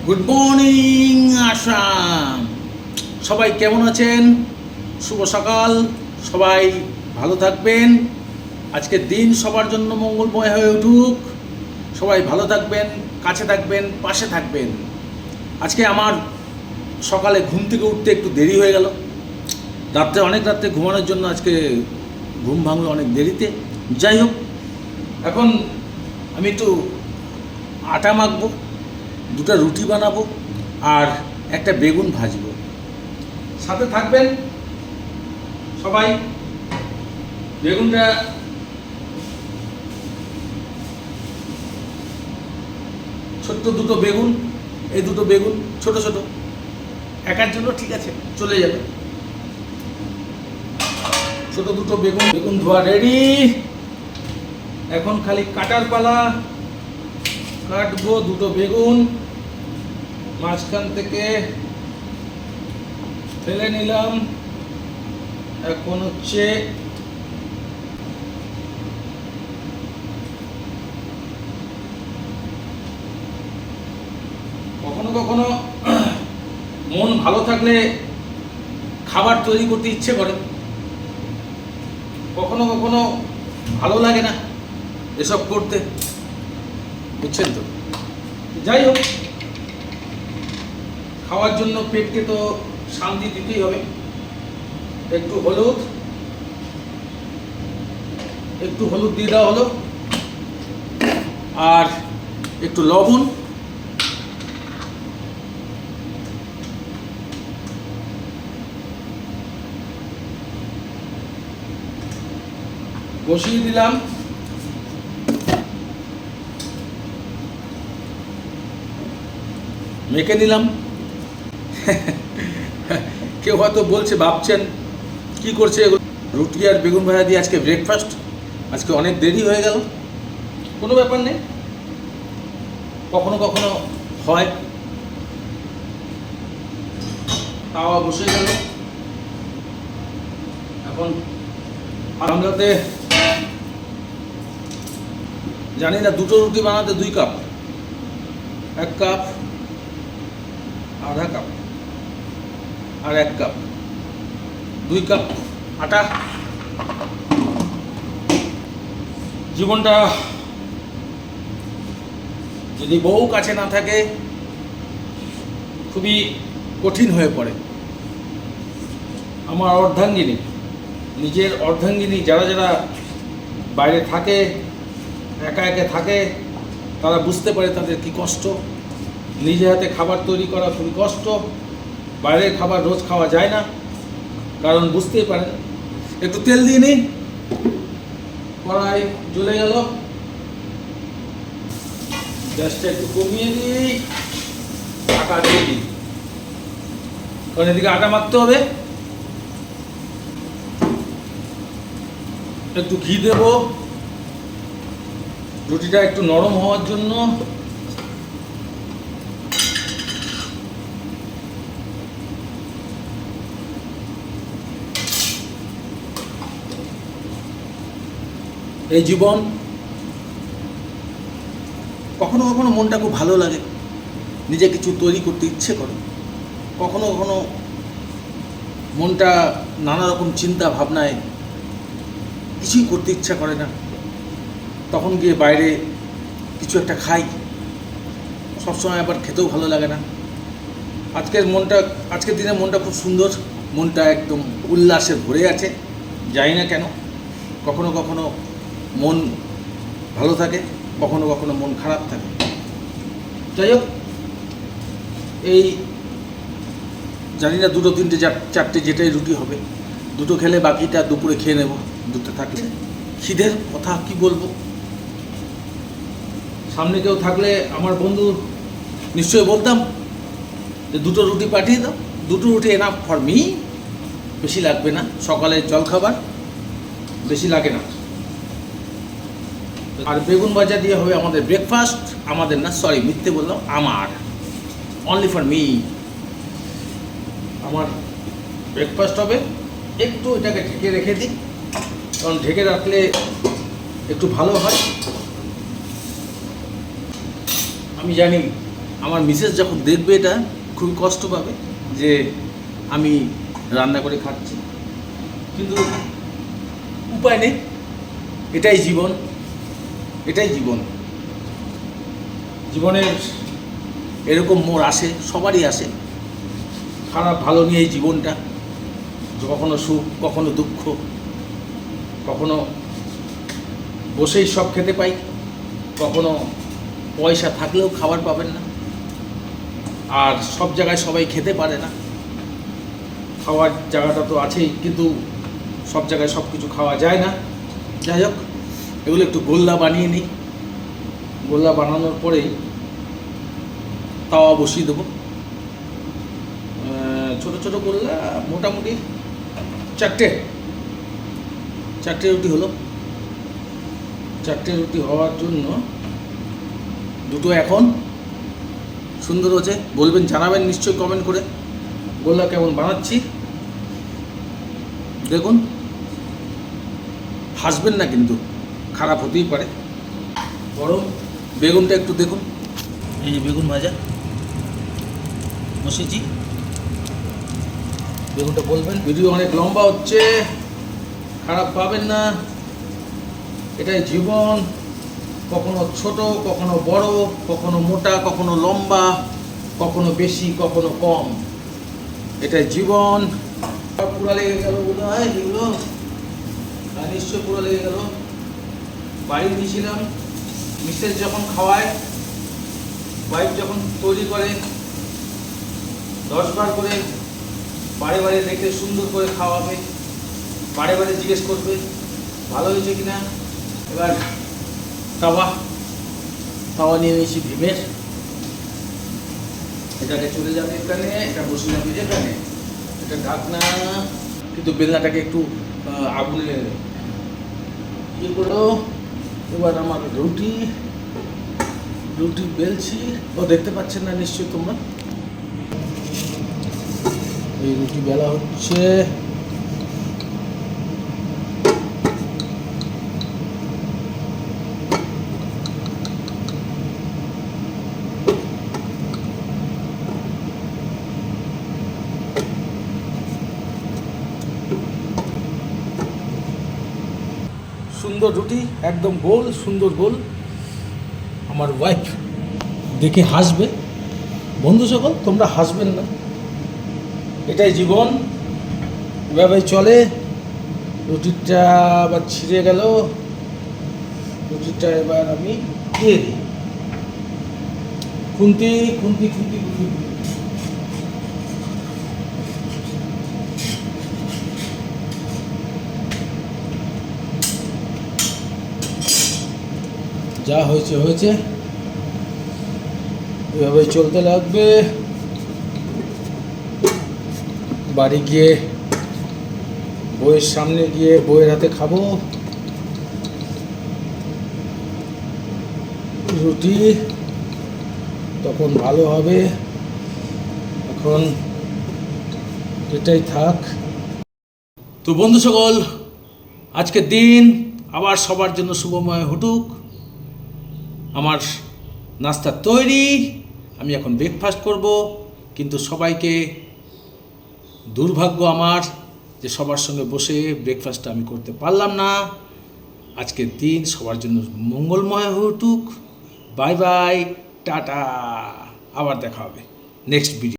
Good morning Assam. সবাই কেমন আছেন? শুভ সকাল। সবাই ভালো থাকবেন। আজকের দিন সবার জন্য মঙ্গলময় হয়ে উঠুক। সবাই ভালো থাকবেন, কাছে থাকবেন, পাশে থাকবেন। আজকে আমার সকালে ঘুম থেকে উঠতে একটু দেরি হয়ে গেল। অনেক রাত্রে ঘুমানোর জন্য আজকে ঘুম ভাঙলো অনেক দেরিতে। যাই হোক, এখন আমি একটু আটা মাখবো, দুটো রুটি বানাবো আর একটা বেগুন ভাজবো। সাথে থাকবেন সবাই। বেগুনটা ছোট্ট দুটো বেগুন, এই দুটো বেগুন ছোট ছোট, একার জন্য ঠিক আছে, চলে যাবে। ছোট দুটো বেগুন, বেগুন ধোয়া রেডি। এখন খালি কাটার পালা। কাটবো দুটো বেগুন, মাঝখান থেকে ফেলে নিলাম। এখন হচ্ছে কখনো কখনো মন ভালো থাকলে খাবার তৈরি করতে ইচ্ছে করে, কখনো কখনো ভালো লাগে না এসব করতে, বুঝছেন তো। যাই হোক, খাওয়ার জন্য পেটকে তো শান্তি দিতেই হবে। একটু হলুদ দিয়ে দেওয়া হলো, আর একটু লবণ। বসিয়ে দিলাম। মেখে নিলাম। কেউ হয়তো বলছে, ভাবছেন কি করছে এগুলো। রুটি আর বেগুন ভাজা দিয়ে আজকে ব্রেকফাস্ট। আজকে অনেক দেরি হয়ে গেল, কোনো ব্যাপার নেই, কখনো কখনো হয়। তাওয়া বসে গেল। এখন আমরাতে জানি না, দুটো রুটি বানাতে 2 কাপ, 1 কাপ, আধা কাপ আর 1 কাপ, 2 কাপ আটা। জীবনটা যদি বউ কাছে না থাকে খুবই কঠিন হয়ে পড়ে। আমার অর্ধাঙ্গিনী, নিজের অর্ধাঙ্গিনী যারা যারা বাইরে থাকে, একা একা থাকে, তারা বুঝতে পারে তাদের কি কষ্ট। নিজে হাতে খাবার তৈরি করা খুবই কষ্ট। বাইরের খাবার রোজ খাওয়া যায় না, কারণ বুঝতেই পারেন। একটু তেল দিয়ে নিই, কড়াই জ্বলে গেল, গ্যাসটা একটু কমিয়ে দিই, ঢাকা দিয়ে দিই, কারণ এদিকে আটা মাখতে হবে। একটু ঘি দেব রুটিটা একটু নরম হওয়ার জন্য। এই জীবন, কখনো কখনো মনটা খুব ভালো লাগে, নিজে কিছু তৈরি করতে ইচ্ছে করে। কখনো কখনো মনটা নানা রকম চিন্তা ভাবনায় কিছুই করতে ইচ্ছা করে না, তখন গিয়ে বাইরে কিছু একটা খাই। সবসময় আবার খেতেও ভালো লাগে না। আজকের দিনে মনটা খুব সুন্দর, মনটা একদম উল্লাসে ভরে আছে। জানি না কেন, কখনো কখনো মন ভালো থাকে, কখনো কখনো মন খারাপ থাকে। যাই হোক, এই জানি না 2, 3, 4টে যেটাই রুটি হবে, 2টো খেলে বাকিটা দুপুরে খেয়ে নেব। 2টো থাকলে খিদের কথা কি বলবো। সামনে কেউ থাকলে আমার বন্ধু, নিশ্চয়ই বলতাম যে 2টো রুটি পাঠিয়ে দাও। 2টো রুটি এনাফ ফর মি, বেশি লাগবে না। সকালের জলখাবার বেশি লাগে না। আর বেগুন ভাজা দিয়ে হবে আমাদের ব্রেকফাস্ট। আমাদের না, সরি, মিথ্যে বললাম, আমার, অনলি ফর মি। আমার ব্রেকফাস্ট হবে। একটু এটাকে ঢেকে রেখে দিই, কারণ ঢেকে রাখলে একটু ভালো হয়। আমি জানি আমার মিসেস যখন দেখবে এটা খুবই কষ্ট পাবে যে আমি রান্না করে খাচ্ছি, কিন্তু উপায় নেই, এটাই জীবন, এটাই জীবন। জীবনের এরকম মোড় আসে, সবারই আসে, খারাপ ভালো নিয়ে এই জীবনটা, কখনো সুখ কখনো দুঃখ, কখনো বসেই সব খেতে পাই, কখনো পয়সা থাকলেও খাবার পাবেন না, আর সব জায়গায় সবাই খেতে পারে না। খাওয়ার জায়গাটা তো আছেই, কিন্তু সব জায়গায় সব কিছু খাওয়া যায় না। যাই হোক, এগুলো একটু গোল্লা বানিয়ে নিই। গোল্লা বানানোর পরেই তাওয়া বসিয়ে দেবো। ছোটো ছোটো গোল্লা মোটামুটি চারটে রুটি হলো। চারটে রুটি হওয়ার জন্য দুটো এখন সুন্দর হচ্ছে, বলবেন, জানাবেন নিশ্চয়ই কমেন্ট করে গোল্লা কেমন বানাচ্ছি। দেখুন, হাসবেন না কিন্তু, খারাপ হতেই পারে। গরম বেগুনটা একটু দেখুন, এই যে বেগুন ভাজা বসেছি। বেগুনটা বলবেন, ভিডিও অনেক লম্বা হচ্ছে, খারাপ পাবেন না, এটাই জীবন। কখনো ছোট, কখনো বড়, কখনো মোটা, কখনো লম্বা, কখনো বেশি, কখনো কম, এটাই জীবন। পুরা লেগে গেল বোধ হয় এগুলো, নিশ্চয় পুরো লেগে গেল। বাড়ি দিয়েছিলাম, মিসেস যখন খাওয়ায়, ওয়াইফ যখন তৈরি করে 10 বার করে বারে বারে দেখে সুন্দর করে খাওয়াবে, বারে বারে জিজ্ঞেস করবে ভালো হয়েছে কিনা। এবার তাওয়া নিয়ে নিয়েছি ভীমের, এটাকে চলে যাবে এখানে, এটা বসে যাবে এখানে, এটা ঢাকনা, কিন্তু বেলনাটাকে একটু আগুনে ইয়ে করো। এবার আমার রুটি বেলছি, ও দেখতে পাচ্ছেন না নিশ্চয়ই তোমরা, এই রুটি বেলা হচ্ছে। সুন্দর রুটি, একদম গোল, সুন্দর গোল। আমার ওয়াইফ দেখে হাসবে। বন্ধু সকল, তোমরা হাসবেন না, এটাই জীবন, এভাবে চলে। রুটিটা আবার ছিঁড়ে গেল, রুটিটা এবার আমি দিয়ে দিই, খুন্তি। যা হয়েছে, এভাবে চলতে লাগবে। বাড়ি গিয়ে বইয়ের সামনে গিয়ে বইয়ের হাতে খাবো রুটি, তখন ভালো হবে। এখন এটাই থাক। তো বন্ধু সকল, আজকের দিন আবার সবার জন্য শুভময় ঘটুক। আমার নাস্তা তৈরি, আমি এখন ব্রেকফাস্ট করব, কিন্তু সবাইকে দুর্ভাগ্য আমার যে সবার সঙ্গে বসে ব্রেকফাস্টটা আমি করতে পারলাম না। আজকের দিন সবার জন্য মঙ্গলময় ঘটুক। বাই বাই, টাটা, আবার দেখা হবে নেক্সট ভিডিও।